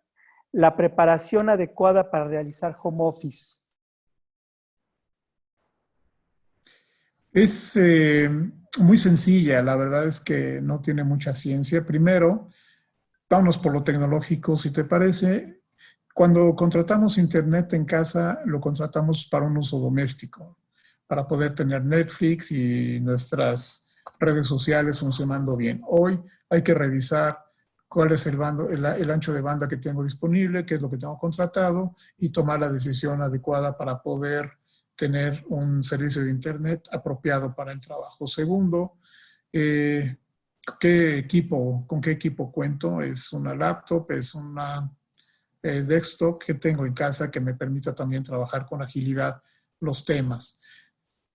la preparación adecuada para realizar home office? Es muy sencilla, la verdad es que no tiene mucha ciencia. Primero, vámonos por lo tecnológico, si te parece. Cuando contratamos internet en casa, lo contratamos para un uso doméstico, para poder tener Netflix y nuestras redes sociales funcionando bien. Hoy hay que revisar cuál es el ancho de banda que tengo disponible, qué es lo que tengo contratado y tomar la decisión adecuada para poder tener un servicio de internet apropiado para el trabajo. Segundo, con qué equipo cuento? ¿Es una laptop? ¿Es una desktop que tengo en casa que me permita también trabajar con agilidad los temas?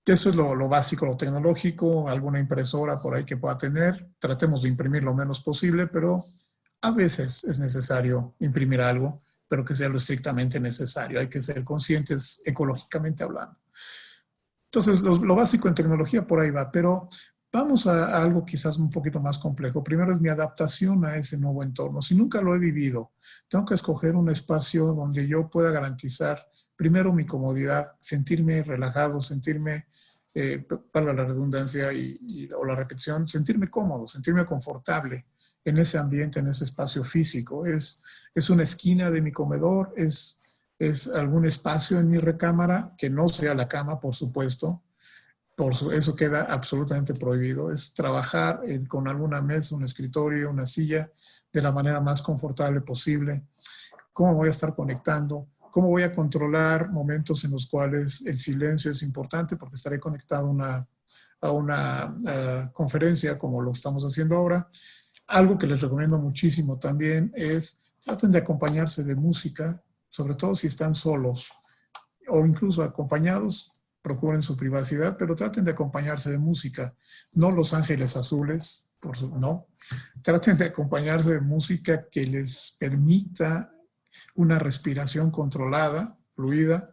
Eso es lo básico, lo tecnológico, alguna impresora por ahí que pueda tener. Tratemos de imprimir lo menos posible, pero a veces es necesario imprimir algo, pero que sea lo estrictamente necesario. Hay que ser conscientes ecológicamente hablando. Entonces, lo básico en tecnología por ahí va, pero vamos a algo quizás un poquito más complejo. Primero es mi adaptación a ese nuevo entorno. Si nunca lo he vivido, tengo que escoger un espacio donde yo pueda garantizar primero mi comodidad, sentirme relajado, sentirme, para la redundancia o la repetición, sentirme cómodo, sentirme confortable en ese ambiente, en ese espacio físico. Es una esquina de mi comedor, es algún espacio en mi recámara, que no sea la cama, por supuesto. Eso queda absolutamente prohibido. Es trabajar con alguna mesa, un escritorio, una silla, de la manera más confortable posible. ¿Cómo voy a estar conectando? ¿Cómo voy a controlar momentos en los cuales el silencio es importante? Porque estaré conectado a una conferencia como lo estamos haciendo ahora. Algo que les recomiendo muchísimo también es traten de acompañarse de música, sobre todo si están solos o incluso acompañados, procuren su privacidad, pero traten de acompañarse de música, no Los Ángeles Azules, no. Traten de acompañarse de música que les permita una respiración controlada, fluida,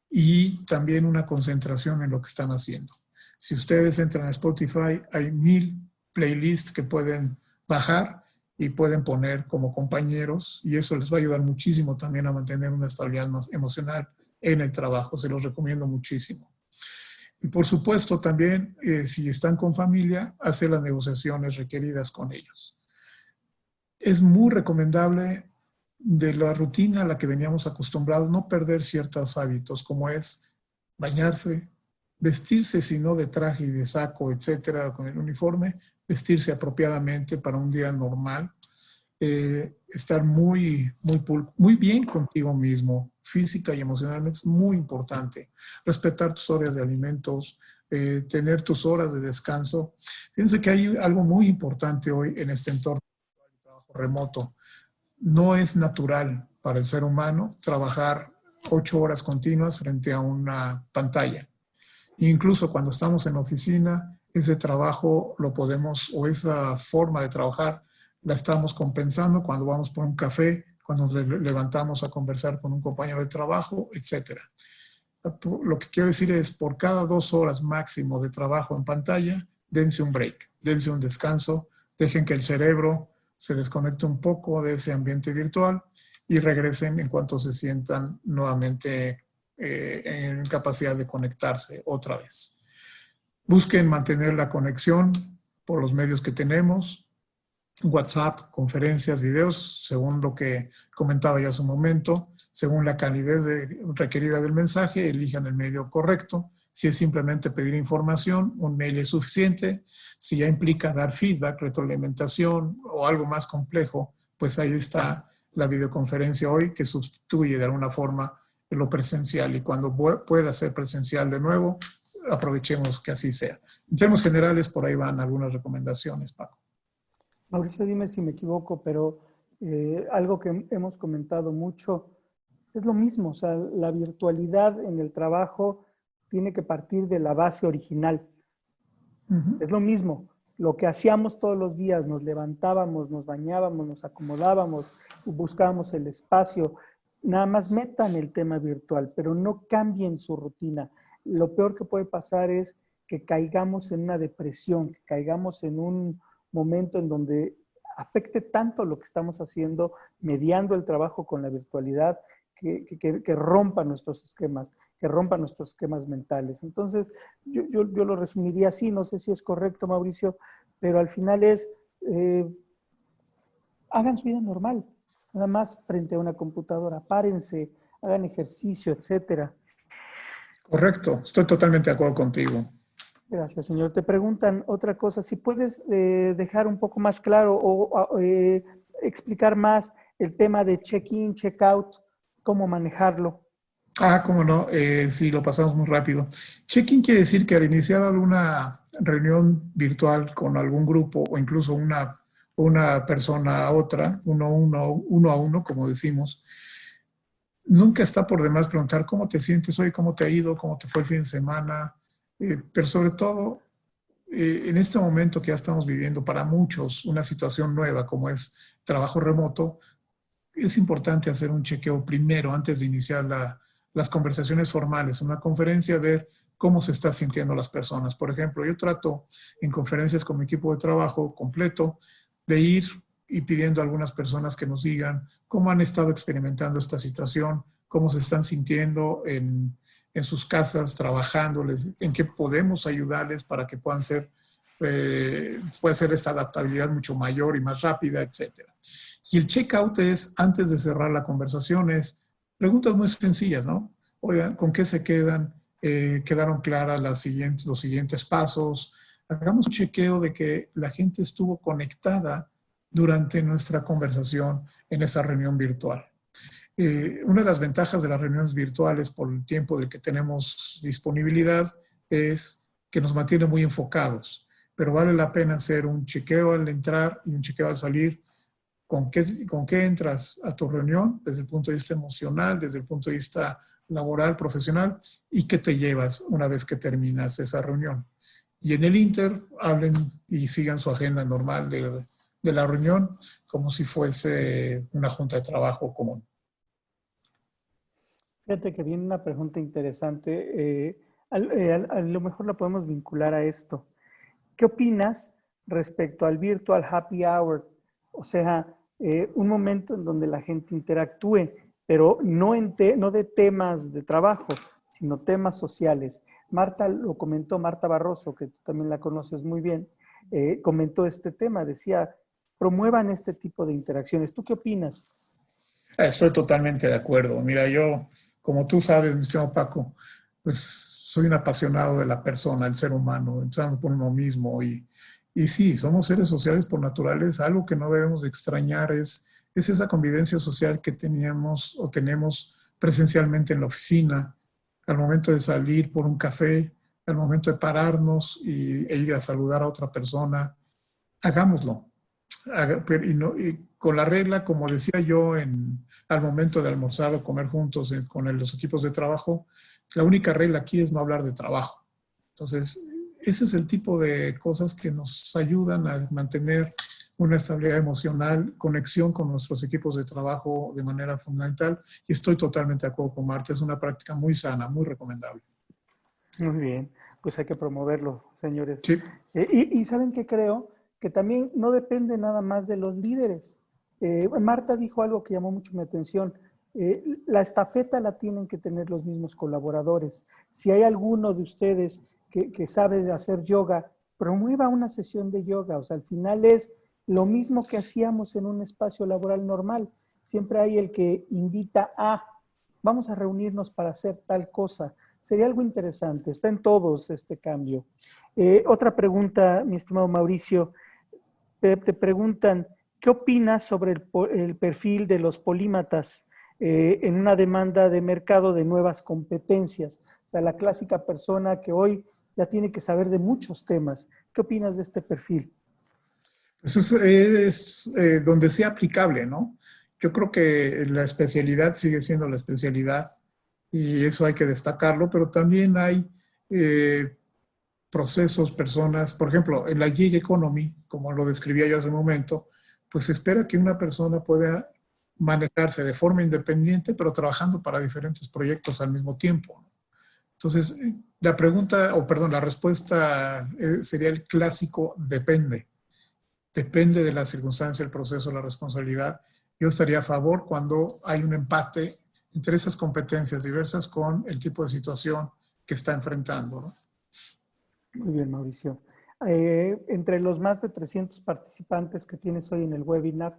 y también una concentración en lo que están haciendo. Si ustedes entran a Spotify, hay 1000 playlists que pueden bajar y pueden poner como compañeros, y eso les va a ayudar muchísimo también a mantener una estabilidad más emocional en el trabajo. Se los recomiendo muchísimo. Y por supuesto también, si están con familia, hacer las negociaciones requeridas con ellos. Es muy recomendable, de la rutina a la que veníamos acostumbrados, no perder ciertos hábitos, como es bañarse, vestirse, si no de traje y de saco, etcétera, con el uniforme, vestirse apropiadamente para un día normal, estar muy bien contigo mismo, física y emocionalmente, es muy importante. Respetar tus horas de alimentos, tener tus horas de descanso. Fíjense que hay algo muy importante hoy en este entorno de trabajo remoto. No es natural para el ser humano trabajar 8 horas continuas frente a una pantalla. Incluso cuando estamos en la oficina, ese trabajo lo podemos, o esa forma de trabajar, la estamos compensando cuando vamos por un café, cuando nos levantamos a conversar con un compañero de trabajo, etc. Lo que quiero decir es, por cada 2 horas máximo de trabajo en pantalla, dense un break, dense un descanso, dejen que el cerebro se desconecte un poco de ese ambiente virtual y regresen en cuanto se sientan nuevamente en capacidad de conectarse otra vez. Busquen mantener la conexión por los medios que tenemos, WhatsApp, conferencias, videos, según lo que comentaba ya hace un momento, según la calidez requerida del mensaje, elijan el medio correcto. Si es simplemente pedir información, un mail es suficiente. Si ya implica dar feedback, retroalimentación o algo más complejo, pues ahí está la videoconferencia hoy, que sustituye de alguna forma lo presencial, y cuando pueda ser presencial de nuevo, aprovechemos que así sea. En términos generales, por ahí van algunas recomendaciones, Paco. Mauricio, dime si me equivoco, pero algo que hemos comentado mucho, Es lo mismo, o sea, la virtualidad en el trabajo tiene que partir de la base original. Ujú. Es lo mismo, lo que hacíamos todos los días, nos levantábamos, nos bañábamos, nos acomodábamos, buscábamos el espacio, nada más metan el tema virtual, pero no cambien su rutina. Lo peor que puede pasar es que caigamos en una depresión, que caigamos en un momento en donde afecte tanto lo que estamos haciendo, mediando el trabajo con la virtualidad, que rompa nuestros esquemas, que rompa nuestros esquemas mentales. Entonces, yo lo resumiría así, no sé si es correcto, Mauricio, pero al final es, eh, hagan su vida normal, nada más frente a una computadora, párense, hagan ejercicio, etcétera. Correcto, estoy totalmente de acuerdo contigo. Gracias, señor. Te preguntan otra cosa, si puedes dejar un poco más claro o explicar más el tema de check-in, check-out, cómo manejarlo. Ah, cómo no, sí, lo pasamos muy rápido. Check-in quiere decir que al iniciar alguna reunión virtual con algún grupo o incluso una persona a otra, uno a uno, como decimos, nunca está por demás preguntar cómo te sientes hoy, cómo te ha ido, cómo te fue el fin de semana, pero sobre todo en este momento que ya estamos viviendo para muchos una situación nueva como es trabajo remoto, es importante hacer un chequeo primero antes de iniciar las conversaciones formales, una conferencia, ver cómo se están sintiendo las personas. Por ejemplo, yo trato en conferencias con mi equipo de trabajo completo de ir y pidiendo a algunas personas que nos digan cómo han estado experimentando esta situación, cómo se están sintiendo en sus casas, trabajándoles, en qué podemos ayudarles para que puedan ser, pueda ser esta adaptabilidad mucho mayor y más rápida, etcétera. Y el checkout es, antes de cerrar la conversación, es preguntas muy sencillas, ¿no? Oigan, ¿con qué se quedan? ¿Quedaron claras los siguientes pasos? Hagamos un chequeo de que la gente estuvo conectada durante nuestra conversación en esa reunión virtual. Una de las ventajas de las reuniones virtuales por el tiempo del que tenemos disponibilidad es que nos mantiene muy enfocados, pero vale la pena hacer un chequeo al entrar y un chequeo al salir. ¿Con qué entras a tu reunión desde el punto de vista emocional, desde el punto de vista laboral, profesional, y qué te llevas una vez que terminas esa reunión? Y en el Inter hablen y sigan su agenda normal de la reunión como si fuese una junta de trabajo común. Fíjate que viene una pregunta interesante. A lo mejor la podemos vincular a esto. ¿Qué opinas respecto al virtual happy hour? O sea, un momento en donde la gente interactúe, pero no de temas de trabajo, sino temas sociales. Marta lo comentó, Marta Barroso, que tú también la conoces muy bien, comentó este tema, decía, promuevan este tipo de interacciones. ¿Tú qué opinas? Estoy totalmente de acuerdo. Mira, yo, como tú sabes, mi estimado Paco, pues soy un apasionado de la persona, el ser humano, empezando por uno mismo. Y sí, somos seres sociales por naturaleza. Algo que no debemos de extrañar es esa convivencia social que teníamos o tenemos presencialmente en la oficina, al momento de salir por un café, al momento de pararnos e ir a saludar a otra persona. Hagámoslo. Y con la regla, como decía yo al momento de almorzar o comer juntos con los equipos de trabajo, la única regla aquí es no hablar de trabajo. Entonces, ese es el tipo de cosas que nos ayudan a mantener una estabilidad emocional, conexión con nuestros equipos de trabajo de manera fundamental. Y estoy totalmente de acuerdo con Marta, es una práctica muy sana, muy recomendable. Muy bien, pues hay que promoverlo, señores. Sí. Y ¿saben qué creo? Que también no depende nada más de los líderes. Marta dijo algo que llamó mucho mi atención. La estafeta la tienen que tener los mismos colaboradores. Si hay alguno de ustedes que sabe de hacer yoga, promueva una sesión de yoga. O sea, al final es lo mismo que hacíamos en un espacio laboral normal. Siempre hay el que invita a, vamos a reunirnos para hacer tal cosa. Sería algo interesante. Está en todos este cambio. Otra pregunta, mi estimado Mauricio. Te preguntan, ¿qué opinas sobre el perfil de los polímatas en una demanda de mercado de nuevas competencias? O sea, la clásica persona que hoy ya tiene que saber de muchos temas. ¿Qué opinas de este perfil? Eso es donde sea aplicable, ¿no? Yo creo que la especialidad sigue siendo la especialidad y eso hay que destacarlo, pero también hay procesos, personas, por ejemplo, en la gig economy, como lo describía yo hace un momento, pues se espera que una persona pueda manejarse de forma independiente, pero trabajando para diferentes proyectos al mismo tiempo. Entonces, la pregunta, o perdón, la respuesta sería el clásico depende. Depende de la circunstancia, el proceso, la responsabilidad. Yo estaría a favor cuando hay un empate entre esas competencias diversas con el tipo de situación que está enfrentando, ¿no? Muy bien, Mauricio. Entre los más de 300 participantes que tienes hoy en el webinar,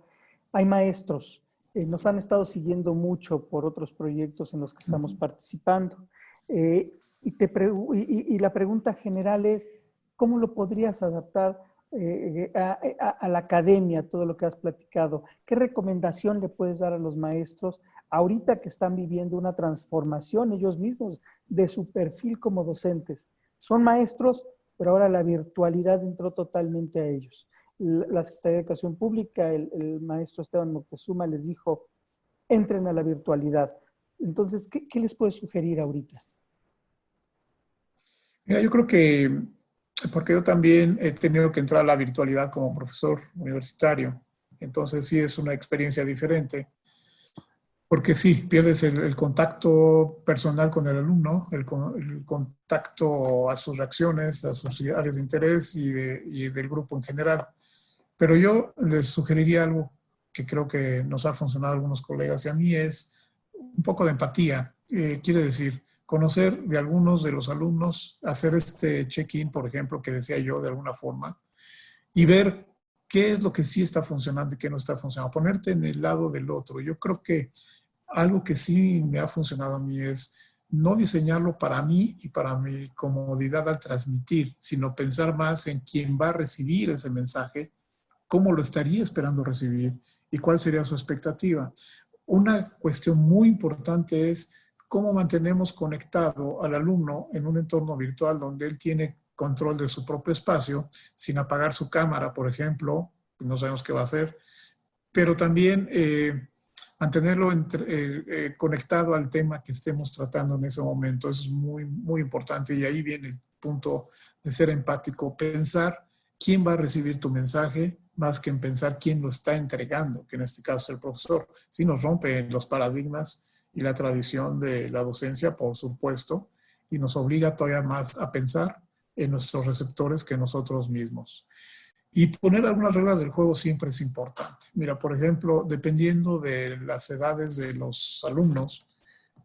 hay maestros. Nos han estado siguiendo mucho por otros proyectos en los que estamos participando. Y la pregunta general es, ¿cómo lo podrías adaptar a la academia, todo lo que has platicado? ¿Qué recomendación le puedes dar a los maestros ahorita que están viviendo una transformación ellos mismos de su perfil como docentes? Son maestros, pero ahora la virtualidad entró totalmente a ellos. La Secretaría de Educación Pública, el maestro Esteban Moctezuma les dijo, entren a la virtualidad. Entonces, ¿qué les puedes sugerir ahorita? Mira, yo creo que, porque yo también he tenido que entrar a la virtualidad como profesor universitario, entonces sí es una experiencia diferente, porque sí, pierdes el contacto personal con el alumno, el contacto a sus reacciones, a sus áreas de interés y del grupo en general. Pero yo les sugeriría algo que creo que nos ha funcionado a algunos colegas y a mí es un poco de empatía. Quiere decir, conocer de algunos de los alumnos, hacer este check-in, por ejemplo, que decía yo de alguna forma, y ver qué es lo que sí está funcionando y qué no está funcionando. Ponerte en el lado del otro. Yo creo que algo que sí me ha funcionado a mí es no diseñarlo para mí y para mi comodidad al transmitir, sino pensar más en quién va a recibir ese mensaje, cómo lo estaría esperando recibir y cuál sería su expectativa. Una cuestión muy importante es cómo mantenemos conectado al alumno en un entorno virtual donde él tiene control de su propio espacio, sin apagar su cámara, por ejemplo, no sabemos qué va a hacer, pero también mantenerlo conectado al tema que estemos tratando en ese momento. Eso es muy, muy importante y ahí viene el punto de ser empático, pensar quién va a recibir tu mensaje más que en pensar quién lo está entregando, que en este caso es el profesor. Sí nos rompe los paradigmas y la tradición de la docencia, por supuesto, y nos obliga todavía más a pensar en nuestros receptores que nosotros mismos. Y poner algunas reglas del juego siempre es importante. Mira, por ejemplo, dependiendo de las edades de los alumnos,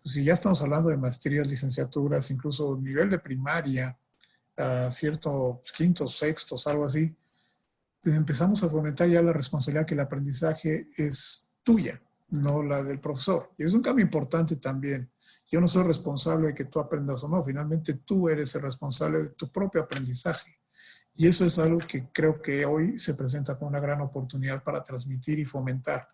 pues si ya estamos hablando de maestrías, licenciaturas, incluso nivel de primaria, cierto quintos, sextos, algo así, pues empezamos a fomentar ya la responsabilidad que el aprendizaje es tuya, no la del profesor. Y es un cambio importante también. Yo no soy responsable de que tú aprendas o no, finalmente tú eres el responsable de tu propio aprendizaje. Y eso es algo que creo que hoy se presenta como una gran oportunidad para transmitir y fomentar.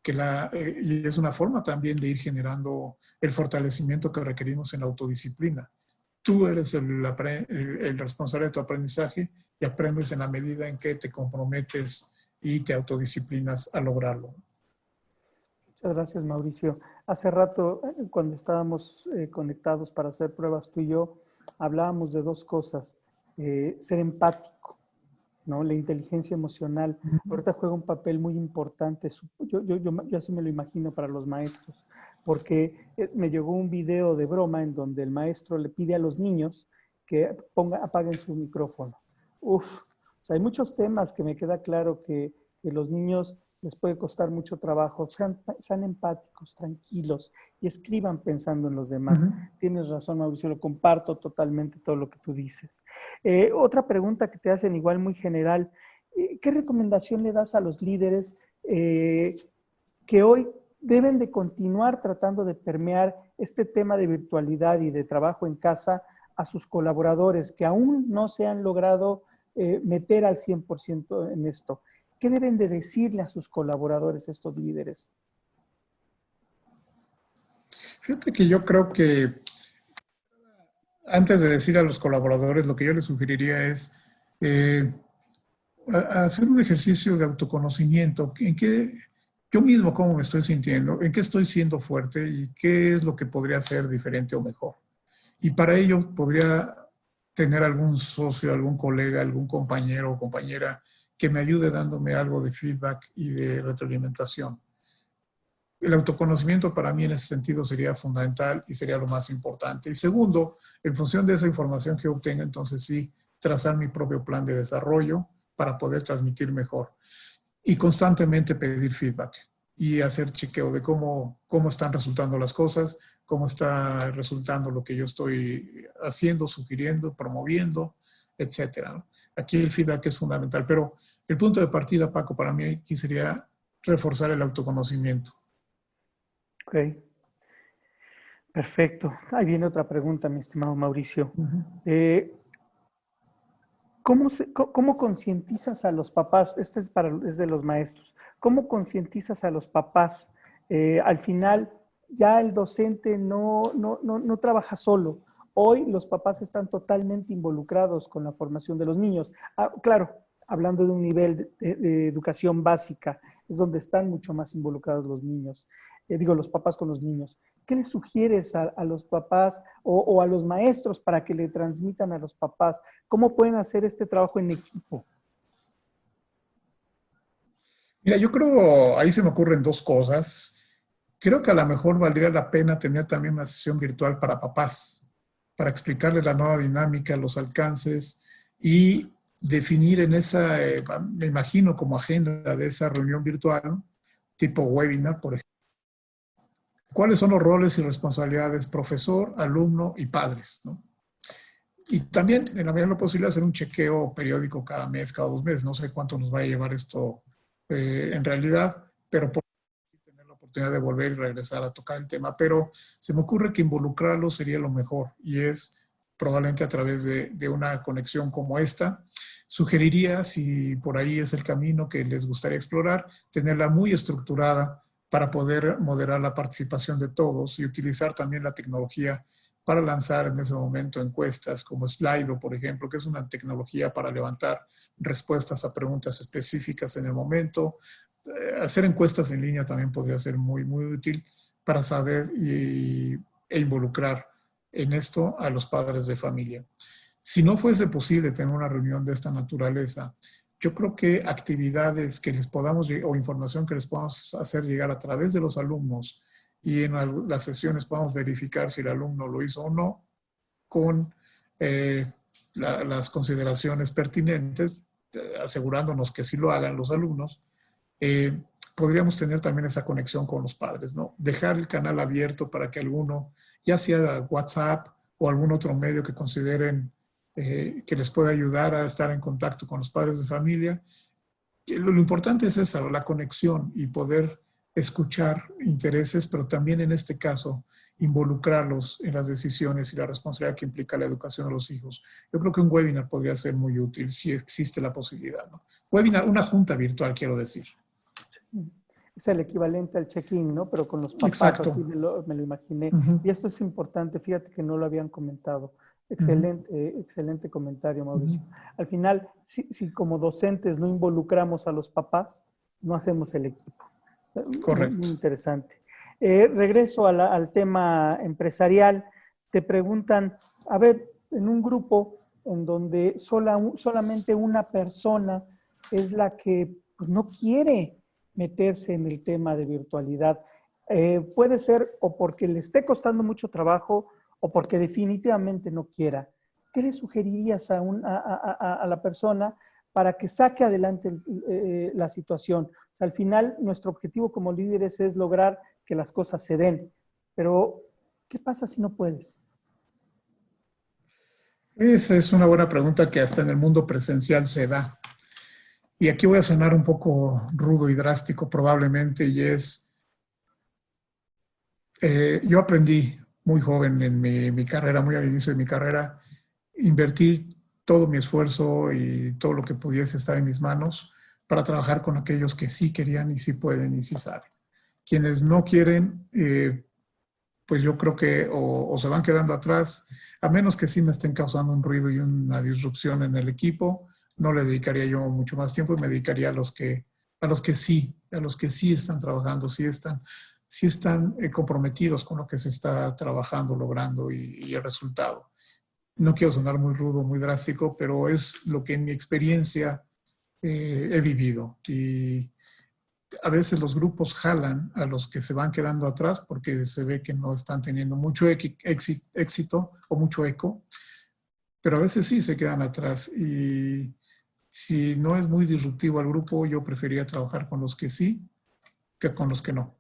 Y es una forma también de ir generando el fortalecimiento que requerimos en la autodisciplina. Tú eres el responsable de tu aprendizaje y aprendes en la medida en que te comprometes y te autodisciplinas a lograrlo. Muchas gracias, Mauricio. Hace rato, cuando estábamos conectados para hacer pruebas tú y yo, hablábamos de dos cosas. Ser empático, ¿no? La inteligencia emocional. Ahorita juega un papel muy importante. Yo así me lo imagino para los maestros, porque me llegó un video de broma en donde el maestro le pide a los niños que apaguen su micrófono. Uf, o sea, hay muchos temas que me queda claro que los niños les puede costar mucho trabajo. Sean empáticos, tranquilos y escriban pensando en los demás. Tienes razón, Mauricio, lo comparto totalmente todo lo que tú dices. Otra pregunta que te hacen igual muy general. ¿Qué recomendación le das a los líderes que hoy deben de continuar tratando de permear este tema de virtualidad y de trabajo en casa a sus colaboradores que aún no se han logrado meter al 100% en esto? ¿Qué deben de decirle a sus colaboradores estos líderes? Fíjate que yo creo que antes de decir a los colaboradores, lo que yo les sugeriría es hacer un ejercicio de autoconocimiento. yo mismo cómo me estoy sintiendo, en qué estoy siendo fuerte y qué es lo que podría ser diferente o mejor. Y para ello podría tener algún socio, algún colega, algún compañero o compañera que me ayude dándome algo de feedback y de retroalimentación. El autoconocimiento para mí en ese sentido sería fundamental y sería lo más importante. Y segundo, en función de esa información que obtenga, entonces sí, trazar mi propio plan de desarrollo para poder transmitir mejor. Y constantemente pedir feedback y hacer chequeo de cómo están resultando las cosas, cómo está resultando lo que yo estoy haciendo, sugiriendo, promoviendo, etcétera, ¿no? Aquí el feedback es fundamental, pero el punto de partida, Paco, para mí aquí sería reforzar el autoconocimiento. Ok, perfecto. Ahí viene otra pregunta, mi estimado Mauricio. ¿Cómo concientizas a los papás? Este es de los maestros. ¿Cómo concientizas a los papás? Al final, ya el docente no trabaja solo. Hoy los papás están totalmente involucrados con la formación de los niños. Claro, hablando de un nivel de educación básica, es donde están mucho más involucrados los niños. Los papás con los niños. ¿Qué les sugieres a los papás o a los maestros para que le transmitan a los papás? ¿Cómo pueden hacer este trabajo en equipo? Mira, yo creo, ahí se me ocurren dos cosas. Creo que a lo mejor valdría la pena tener también una sesión virtual para papás, para explicarles la nueva dinámica, los alcances y definir en esa, me imagino como agenda de esa reunión virtual, tipo webinar, por ejemplo, cuáles son los roles y responsabilidades profesor, alumno y padres, ¿no? Y también, en la medida de lo posible, hacer un chequeo periódico cada mes, cada 2 meses. No sé cuánto nos va a llevar esto en realidad, pero por tener la oportunidad de volver y regresar a tocar el tema. Pero se me ocurre que involucrarlo sería lo mejor y es probablemente a través de una conexión como esta. Sugeriría, si por ahí es el camino que les gustaría explorar, tenerla muy estructurada para poder moderar la participación de todos y utilizar también la tecnología para lanzar en ese momento encuestas como Slido, por ejemplo, que es una tecnología para levantar respuestas a preguntas específicas en el momento. Hacer encuestas en línea también podría ser muy, muy útil para saber e involucrar en esto a los padres de familia. Si no fuese posible tener una reunión de esta naturaleza, yo creo que actividades que les podamos, o información que les podamos hacer llegar a través de los alumnos y en las sesiones podamos verificar si el alumno lo hizo o no, con las consideraciones pertinentes, asegurándonos que sí lo hagan los alumnos, podríamos tener también esa conexión con los padres, ¿no? Dejar el canal abierto para que alguno, ya sea WhatsApp o algún otro medio que consideren que les pueda ayudar a estar en contacto con los padres de familia. Lo importante es esa, la conexión y poder escuchar intereses, pero también en este caso involucrarlos en las decisiones y la responsabilidad que implica la educación de los hijos. Yo creo que un webinar podría ser muy útil si existe la posibilidad, ¿no? Webinar, una junta virtual, quiero decir. Es el equivalente al check-in, ¿no? Pero con los papás, exacto. Así me lo imaginé. Y esto es importante, fíjate que no lo habían comentado. Excelente, excelente comentario, Mauricio. Al final, si como docentes no involucramos a los papás, no hacemos el equipo. Correcto. Muy interesante. Regreso al tema empresarial. Te preguntan, a ver, en un grupo en donde solamente una persona es la que pues, no quiere meterse en el tema de virtualidad. Puede ser o porque le esté costando mucho trabajo o porque definitivamente no quiera. ¿Qué le sugerirías a la persona para que saque adelante la situación? O sea, al final, nuestro objetivo como líderes es lograr que las cosas se den. Pero, ¿qué pasa si no puedes? Esa es una buena pregunta que hasta en el mundo presencial se da. Y aquí voy a sonar un poco rudo y drástico probablemente, y es, yo aprendí muy joven en mi carrera, muy al inicio de mi carrera, invertir todo mi esfuerzo y todo lo que pudiese estar en mis manos para trabajar con aquellos que sí querían y sí pueden y sí saben. Quienes no quieren, pues yo creo que o se van quedando atrás, a menos que sí me estén causando un ruido y una disrupción en el equipo, no le dedicaría yo mucho más tiempo y me dedicaría a los que a los que sí están trabajando, sí están comprometidos con lo que se está trabajando, logrando y el resultado. No quiero sonar muy rudo, muy drástico, pero es lo que en mi experiencia he vivido. Y a veces los grupos jalan a los que se van quedando atrás porque se ve que no están teniendo mucho éxito o mucho eco, pero a veces sí se quedan atrás. Y si no es muy disruptivo al grupo, yo prefería trabajar con los que sí que con los que no.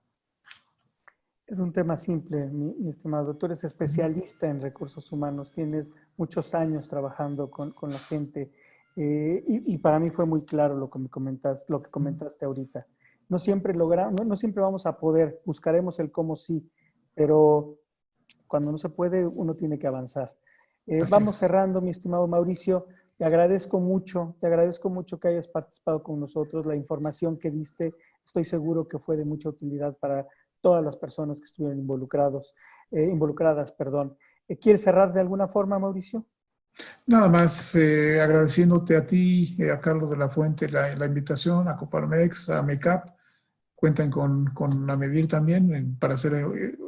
Es un tema simple, mi estimado. Tú eres especialista en recursos humanos, tienes muchos años trabajando con la gente y para mí fue muy claro lo que me comentas, lo que comentaste ahorita. No siempre no siempre vamos a poder, buscaremos el cómo sí, pero cuando no se puede, uno tiene que avanzar. Vamos cerrando, mi estimado Mauricio. Te agradezco mucho que hayas participado con nosotros. La información que diste, estoy seguro que fue de mucha utilidad para todas las personas que estuvieron involucradas, perdón. ¿Quieres cerrar de alguna forma, Mauricio? Nada más agradeciéndote a ti, a Carlos de la Fuente, la invitación a Coparmex, a MECAP. Cuentan con Amedir también para hacer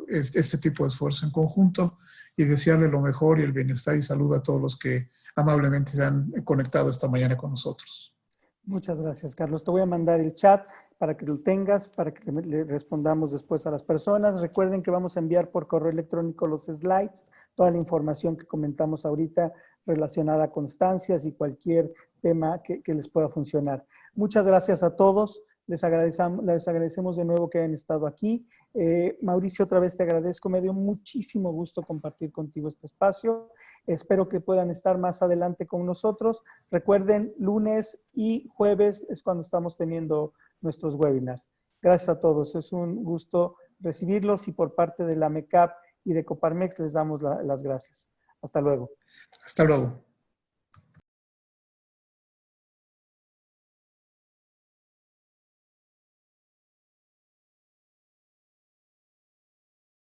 este tipo de esfuerzo en conjunto y desearle lo mejor y el bienestar y salud a todos los que amablemente se han conectado esta mañana con nosotros. Muchas gracias, Carlos. Te voy a mandar el chat para que lo tengas, para que le respondamos después a las personas. Recuerden que vamos a enviar por correo electrónico los slides, toda la información que comentamos ahorita relacionada a constancias y cualquier tema que les pueda funcionar. Muchas gracias a todos. Les agradecemos de nuevo que hayan estado aquí. Mauricio, otra vez te agradezco. Me dio muchísimo gusto compartir contigo este espacio. Espero que puedan estar más adelante con nosotros. Recuerden, lunes y jueves es cuando estamos teniendo nuestros webinars. Gracias a todos. Es un gusto recibirlos y por parte de la MECAP y de Coparmex les damos las gracias. Hasta luego. Hasta luego.